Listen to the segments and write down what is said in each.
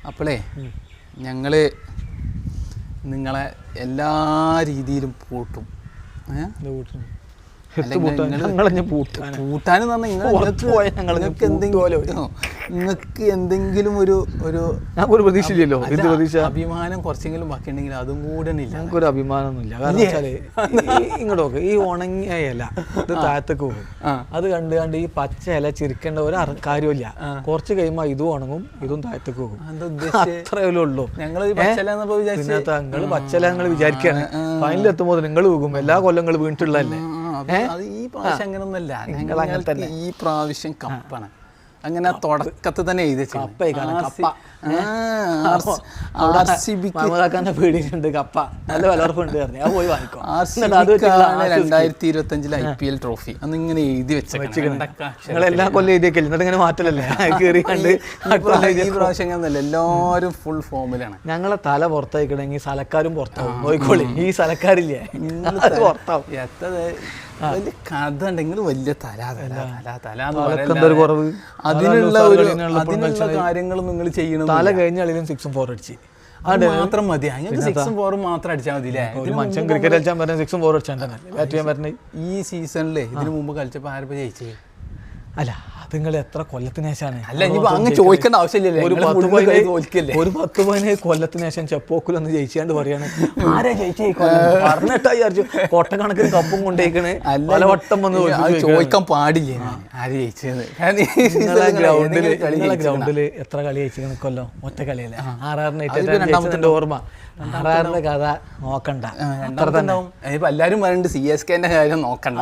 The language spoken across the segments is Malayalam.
അപ്പോളേ ഞങ്ങൾ നിങ്ങളെ എല്ലാ രീതിയിലും പൂട്ടും. നിങ്ങൾക്ക് എന്തെങ്കിലും ഒരു പ്രതീക്ഷയില്ലല്ലോ, അഭിമാനം കുറച്ചെങ്കിലും ബാക്കിയുണ്ടെങ്കിൽ അതും കൂടെ ഞങ്ങൾക്കൊരു അഭിമാനമൊന്നുമില്ല. കാരണം വെച്ചാല് ഇങ്ങോട്ട് നോക്ക്, ഈ ഉണങ്ങിയ ഇല ഇത് താഴത്തേക്ക് പോകും. അത് കണ്ട് ഈ പച്ച ഇല ചിരിക്കേണ്ട ഒരു കാര്യമില്ല. കുറച്ച് കഴിയുമ്പോ ഇതും ഉണങ്ങും, ഇതും താഴത്തേക്ക് പോകും. അത്രയല്ലേ ഉള്ളൂ. ഞങ്ങള് പച്ചല നിങ്ങൾ വിചാരിക്കാണ്, ഫൈനലെത്തുമ്പോൾ നിങ്ങൾ പോകും. എല്ലാ കൊല്ലങ്ങളും വീണിട്ടുള്ളതല്ലേ. ഈ പ്രാവശ്യം അങ്ങനൊന്നുമല്ല. ഈ പ്രാവശ്യം കപ്പാണ്. അങ്ങനെ തുടക്കത്തിൽ തന്നെ പേടിയുണ്ട്. കപ്പ നല്ല വിലർപ്പുണ്ട്, പോയി വാങ്ങിക്കോ. 2025 IPL ട്രോഫി അന്ന് ഇങ്ങനെ എഴുതി നിങ്ങൾ എല്ലാ കൊല്ലം എഴുതിയൊക്കെ എന്നിട്ട് ഇങ്ങനെ മാറ്റലല്ലേ കയറി കണ്ട്. ഈ പ്രാവശ്യം അങ്ങനല്ല, എല്ലാവരും ഫുൾ ഫോമിലാണ്. ഞങ്ങളെ തല പുറത്തായിക്കണമെങ്കിൽ സ്ഥലക്കാരും പുറത്താവും. നോയിക്കോളി, ഈ സ്ഥലക്കാരില്ലേ പുറത്താവും. വലിയ കഥ ഉണ്ടെങ്കിൽ വലിയ കുറവ്. അതിനുള്ള കാര്യങ്ങളും നിങ്ങൾ ചെയ്യണം. തല കഴിഞ്ഞ കളിയിലും 6ഉം 4 അടിച്ച് അത് മാത്രം മതി. 6ഉം 4ഉം മാത്രം അടിച്ചാൽ മതി. മനുഷ്യൻ ക്രിക്കറ്റ് കളിച്ചാൽ പറഞ്ഞ 6ഉം 4ഉം അടിച്ചാൽ തന്നെ ബാറ്റ് ചെയ്യാൻ പറ്റുന്നത്. ഈ സീസണില് ഇതിനു മുമ്പ് കളിച്ചപ്പോ ആരപ്പോ ജയിച്ചേ? അല്ല, അത് നിങ്ങൾ എത്ര കൊല്ലത്തിന് ശേഷമാണ്? അല്ല, അങ്ങ് ചോദിക്കേണ്ട ആവശ്യമില്ലല്ലോ. ഒരു 10-15 കൊല്ലത്തിന് ശേഷം ചെപ്പോക്കിലൊന്ന് ജയിച്ചാണ്ട് പറയാണ് ആരാ ജയിച്ചേ പറഞ്ഞിട്ടായി വിചാരിച്ചു. കൊട്ടക്കണക്കിന് കപ്പും കൊണ്ടേക്കണ്. പലവട്ടം വന്ന് ചോദിക്കാൻ പാടില്ലേ ആര് ജയിച്ചത്. ഗ്രൗണ്ടില് എത്ര കളി ജയിച്ചിരിക്കണ കൊല്ലം? ഒറ്റ കളിയല്ലേ. 6-8 ഓർമ്മ. 6-6 കഥ നോക്കണ്ട. എല്ലാരും പറയുന്നുണ്ട് CSKന്റെ കാര്യം നോക്കണ്ട.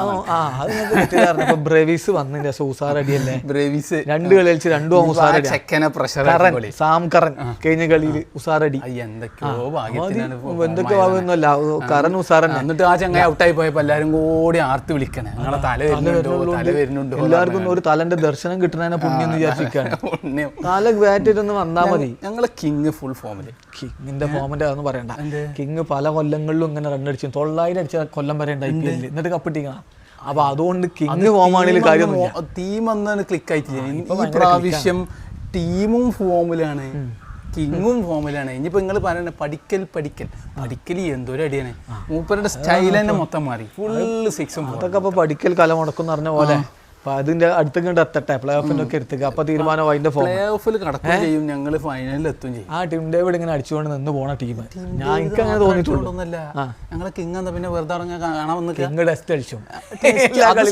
ബ്രേവീസ് വന്നില്ല, ഉസാറടിയല്ലേ ബ്രേവീസ്. 2 കളി കളിച്ച് 2 ഉസാറടി. സാം കറൻ കഴിഞ്ഞ കളിയിൽ ഉസാറടി. എന്തൊക്കെയോ ഭാഗ്യമൊന്നുമല്ല, കറൻ ഉസാറൻ. എന്നിട്ട് ആ ചങ്ങായി ഔട്ടായി പോയപ്പോ എല്ലാരും കൂടി ആർത്ത് വിളിക്കണേ, നിങ്ങളെ തല വരുന്നുണ്ടോ. എല്ലാവർക്കും ഒരു തലന്റെ ദർശനം കിട്ടണ പുണ്യം വിചാരിച്ചിരിക്കാണ്. തല ബാറ്റിട്ടൊന്ന് വന്നാ മതി. ഞങ്ങളെ കിങ് ഫുൾ ഫോമില്. കിങ്ങിന്റെ ഫോമിന്റെ അതൊന്നും പറയണ്ട. കിങ് പല കൊല്ലങ്ങളിലും ഇങ്ങനെ റണ്ണടിച്ചു. 900 അടിച്ച കൊല്ലം വരെ ഉണ്ട് IPL. എന്നിട്ട് കപ്പിട്ടിക്കണം. അപ്പൊ അതുകൊണ്ട് കിങ് ഫോമാണെങ്കിൽ കാര്യമൊന്നുമില്ല. ടീം അന്നാണ് ക്ലിക്ക് ആയിട്ടില്ല. ഈ പ്രാവശ്യം ടീമും ഫോമിലാണ്, കിങ്ങും ഫോമിലാണ്. ഇനിയിപ്പോ നിങ്ങൾ പറയണ പഠിക്കൽ എന്തൊരു അടിയാണ്. മൂപ്പരുടെ സ്റ്റൈൽ തന്നെ മൊത്തം മാറി. ഫുള്ള് 6ഉം 4ഉം. അതൊക്കെ അപ്പൊ പഠിക്കൽ കല മുടക്കും പറഞ്ഞ പോലെ. അപ്പൊ അതിന്റെ അടുത്തേക്ക് എത്തട്ടെ, പ്ലേ ഓഫിന്റെ ഒക്കെ എടുത്തേക്ക്. അപ്പൊ തീരുമാനം അതിന്റെ പ്ലേ ഓഫിൽ കടക്കുകയും ചെയ്യും, ഞങ്ങൾ ഫൈനലിൽ എത്തുകയും ചെയ്യും. ആ ടീം ഡേവിഡ് ഇങ്ങനെ അടിച്ചുകൊണ്ട് നിന്ന് പോണ ടീം ഞാൻ എനിക്ക് അങ്ങനെ തോന്നിയിട്ടുള്ളതൊന്നുമല്ല. ഞങ്ങളെ കിങ് എന്താ പിന്നെ വെറുതെ കാണാൻ വന്ന് കിങ് ടെസ്റ്റ് കളിച്ചു.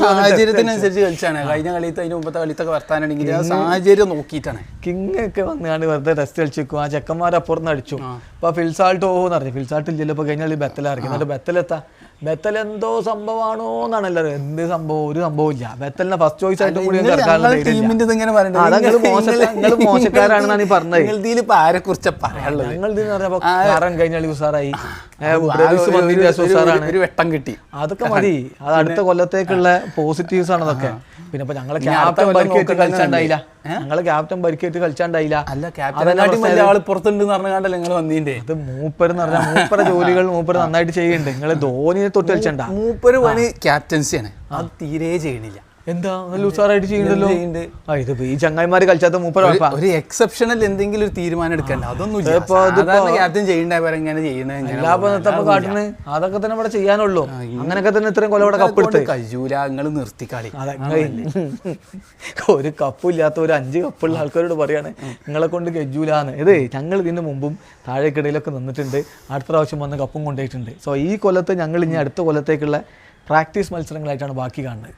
സാഹചര്യത്തിനനുസരിച്ച് കളിച്ചാണ്. കഴിഞ്ഞ കളിയത്തെ അതിന് മുമ്പത്തെ കളിത്തൊക്കെ വർത്താനാണെങ്കിൽ സാഹചര്യം നോക്കിയിട്ടാണ്. കിങ് ഒക്കെ വന്നാണ്ട് വെറുതെ ടെസ്റ്റ് കളിച്ചു. ആ ചെക്കന്മാരപ്പുറത്ത് അടിച്ചു. അപ്പൊ ഫിൽസാൾട്ട് എന്ന് പറഞ്ഞു. ഫിൽസാൾട്ട് ഇല്ലല്ലോ. ഇപ്പൊ കഴിഞ്ഞ കളി ബെത്തലായിരിക്കും. എന്നിട്ട് ബെത്തൽ എന്തോ സംഭവമാണോ എന്നാണ് എല്ലാവരും. എന്ത് സംഭവം? ഒരു സംഭവം ഇല്ല. ബെത്തലിനെ ഫസ്റ്റ് ചോയ്സ് ആയിട്ട് കൂടി മോശക്കാരാണെന്നാണ് ഈ പറഞ്ഞത്. ആരെ കുറിച്ച് പറയാനുള്ളത്? ഞങ്ങൾ കഴിഞ്ഞ കളി ഉസാറായി, ഒരു വെട്ടം കിട്ടി. അതൊക്കെ മതി. അത് അടുത്ത കൊല്ലത്തേക്കുള്ള പോസിറ്റീവ്സ് ആണ് അതൊക്കെ. പിന്നെ ഇപ്പൊ ഞങ്ങളെ ക്യാപ്റ്റൻ പരിക്കേറ്റ് കളിച്ചാണ്ടായില്ല. അല്ല, പുറത്തുണ്ട് പറഞ്ഞാണ്ടല്ലോ നിങ്ങൾ വന്നീന്റെ. അത് മൂപ്പര് എന്ന് പറഞ്ഞാൽ മൂപ്പര ജോലികൾ മൂപ്പര് നന്നായിട്ട് ചെയ്യുന്നുണ്ട്. നിങ്ങൾ ധോനിയെ തൊട്ട് കളിച്ചണ്ട. മൂപ്പര് പണി ക്യാപ്റ്റൻസിയാണ്, അത് തീരെ ചെയ്യണില്ല. എന്താ നല്ല ഉസാറായിട്ട് ചെയ്യുന്നുണ്ടല്ലോ. ഇതിപ്പോ ഈ ചങ്ങായിമാര് കളിച്ചാത്ത മൂപ്പര ഒരു എക്സെപ്ഷണൽ എന്തെങ്കിലും ഒരു തീരുമാനം എടുക്കണ്ട. അതൊന്നും ക്യാപ്റ്റൻ ചെയ്യണ്ടേ കാട്ടുന്നത്. അതൊക്കെ തന്നെ ഇവിടെ ചെയ്യാനുള്ളൂ. അങ്ങനെയൊക്കെ തന്നെ ഇത്രയും കൊല്ലം ഇവിടെ കപ്പെടുത്ത് കഴിയൂല. നിങ്ങൾ നിർത്തിക്കാളി. ഒരു കപ്പില്ലാത്ത ഒരു 5 കപ്പുള്ള ആൾക്കാരോട് പറയാണ് നിങ്ങളെ കൊണ്ട് ഗജൂലാന്ന്. ഇത് ഞങ്ങൾ ഇതിന് മുമ്പും താഴേക്കിടയിലൊക്കെ നിന്നിട്ടുണ്ട്. അടുത്ത പ്രാവശ്യം വന്ന് കപ്പും കൊണ്ടുപോയിട്ടുണ്ട്. സോ ഈ കൊല്ലത്ത് ഞങ്ങൾ ഇനി അടുത്ത കൊല്ലത്തേക്കുള്ള പ്രാക്ടീസ് മത്സരങ്ങളായിട്ടാണ് ബാക്കി കാണുന്നത്.